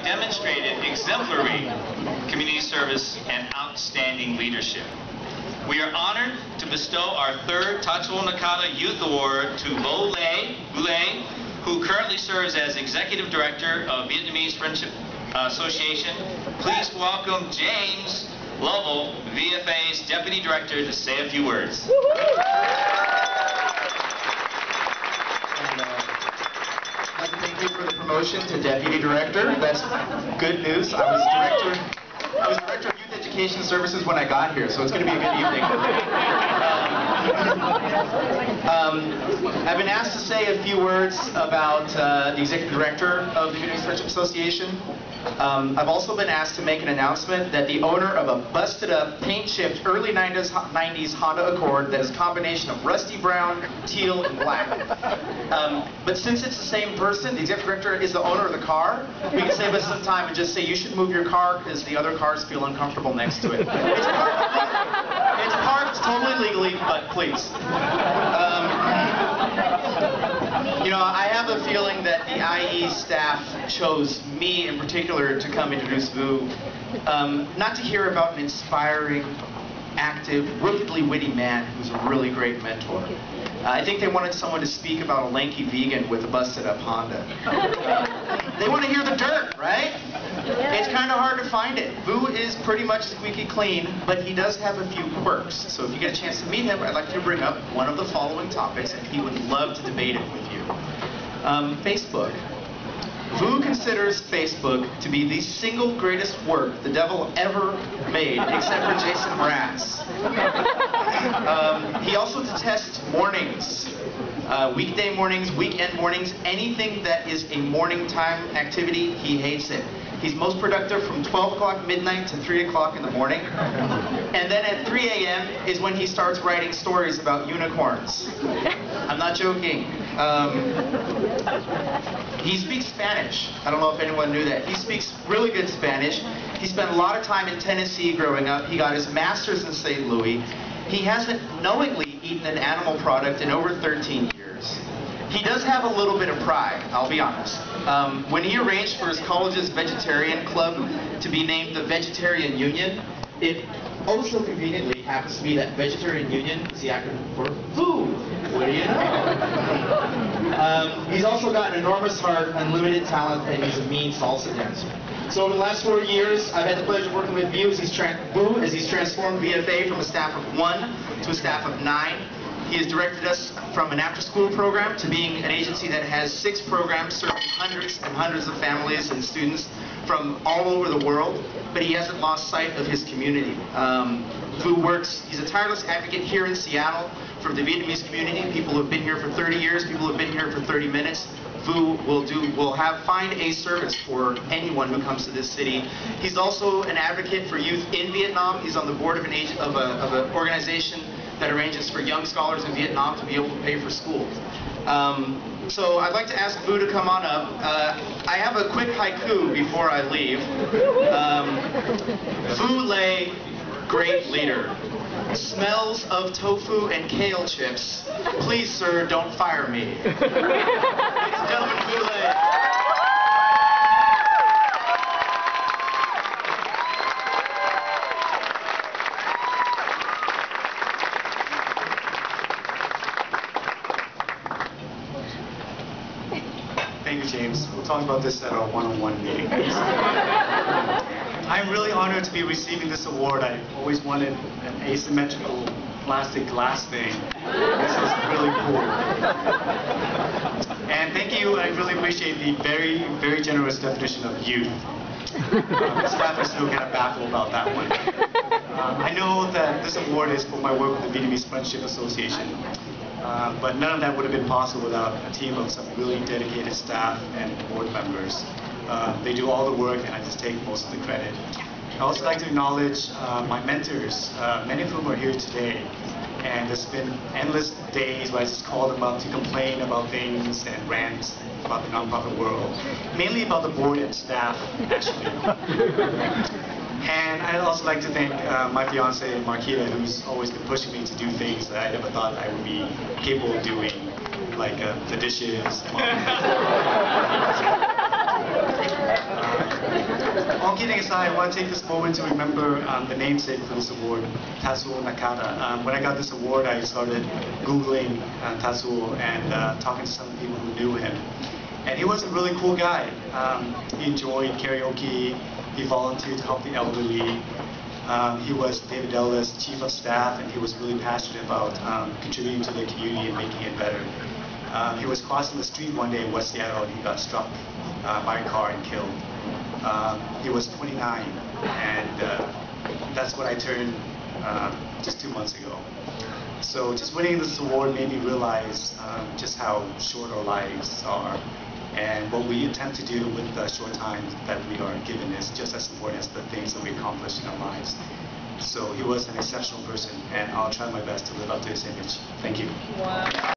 have demonstrated exemplary community service and outstanding leadership. We are honored to bestow our third Tatsuo Nakata Youth Award to Vo Lei, who currently serves as Executive Director of Vietnamese Friendship Association. Please welcome James Lovell, VFA's Deputy Director, to say a few words. I'd like to thank you for the promotion to Deputy Director. That's good news. I was Director of Youth Education Services when I got here, so it's going to be a good evening. I've been asked to say a few words about the Executive Director of the Vietnamese Friendship Association. I've also been asked to make an announcement that the owner of a busted-up, paint-chipped, early 90s Honda Accord that is a combination of rusty brown, teal, and black. But since it's the same person, the Executive Director is the owner of the car, we can save us some time and just say you should move your car because the other cars feel uncomfortable next to it. It's parked totally legally, but please. You know, I have a feeling that the IE staff chose me in particular to come introduce Vu, not to hear about an inspiring, active, wickedly witty man who's a really great mentor. I think they wanted someone to speak about a lanky vegan with a busted-up Honda. They want to hear the dirt, right? It's kind of hard to find it. Vu is pretty much squeaky clean, but he does have a few quirks. So if you get a chance to meet him, I'd like you to bring up one of the following topics, and he would love to debate it with you. Facebook. Vu considers Facebook to be the single greatest work the devil ever made, except for Jason Mraz. He also detests mornings. Weekday mornings, weekend mornings, anything that is a morning time activity, he hates it. He's most productive from 12 o'clock midnight to 3 o'clock in the morning. And then at 3 a.m. is when he starts writing stories about unicorns. I'm not joking. He speaks Spanish. I don't know if anyone knew that. He speaks really good Spanish. He spent a lot of time in Tennessee growing up. He got his master's in St. Louis. He hasn't knowingly eaten an animal product in over 13 years. He does have a little bit of pride, I'll be honest. When he arranged for his college's vegetarian club to be named the Vegetarian Union, it also conveniently happens to be that Vegetarian Union is the acronym for food. What do you know? He's also got an enormous heart, unlimited talent, and he's a mean salsa dancer. So over the last 4 years, I've had the pleasure of working with Vu as he's transformed VFA from a staff of 1 to a staff of 9. He has directed us from an after-school program to being an agency that has 6 programs serving hundreds and hundreds of families and students from all over the world, but he hasn't lost sight of his community. Vu he's a tireless advocate here in Seattle for the Vietnamese community, people who have been here for 30 years, people who have been here for 30 minutes. Vu will find a service for anyone who comes to this city. He's also an advocate for youth in Vietnam. He's on the board of an organization that arranges for young scholars in Vietnam to be able to pay for school. So I'd like to ask Vu to come on up. I have a quick haiku before I leave. Vu Lei, great leader. Smells of tofu and kale chips. Please, sir, don't fire me. Ladies and gentlemen, Vu Lei. Thank you, James. We'll talk about this at our one-on-one meeting. I'm really honored to be receiving this award. I always wanted an asymmetrical plastic glass thing. This is really cool. And thank you. I really appreciate the very, very generous definition of youth. The staff are still kind of baffled about that one. I know that this award is for my work with the Vietnamese Friendship Association. But none of that would have been possible without a team of some really dedicated staff and board members. They do all the work and I just take most of the credit. I'd also like to acknowledge my mentors, many of whom are here today. And there's been endless days where I just call them up to complain about things and rant about the nonprofit world. Mainly about the board and staff, actually. And I'd also like to thank my fiance, Marquita, who's always been pushing me to do things that I never thought I would be capable of doing, like the dishes, all kidding aside, I want to take this moment to remember the namesake for this award, Tatsuo Nakata. When I got this award, I started Googling Tatsuo and talking to some people who knew him. And he was a really cool guy. He enjoyed karaoke, he volunteered to help the elderly. He was David Ella's chief of staff, and he was really passionate about contributing to the community and making it better. He was crossing the street one day in West Seattle and he got struck by a car and killed. He was 29, and that's what I turned just 2 months ago. So just winning this award made me realize just how short our lives are, and what we attempt to do with the short time that we are given is just as important as the things that we accomplish in our lives. So he was an exceptional person, and I'll try my best to live up to his image. Thank you. Wow.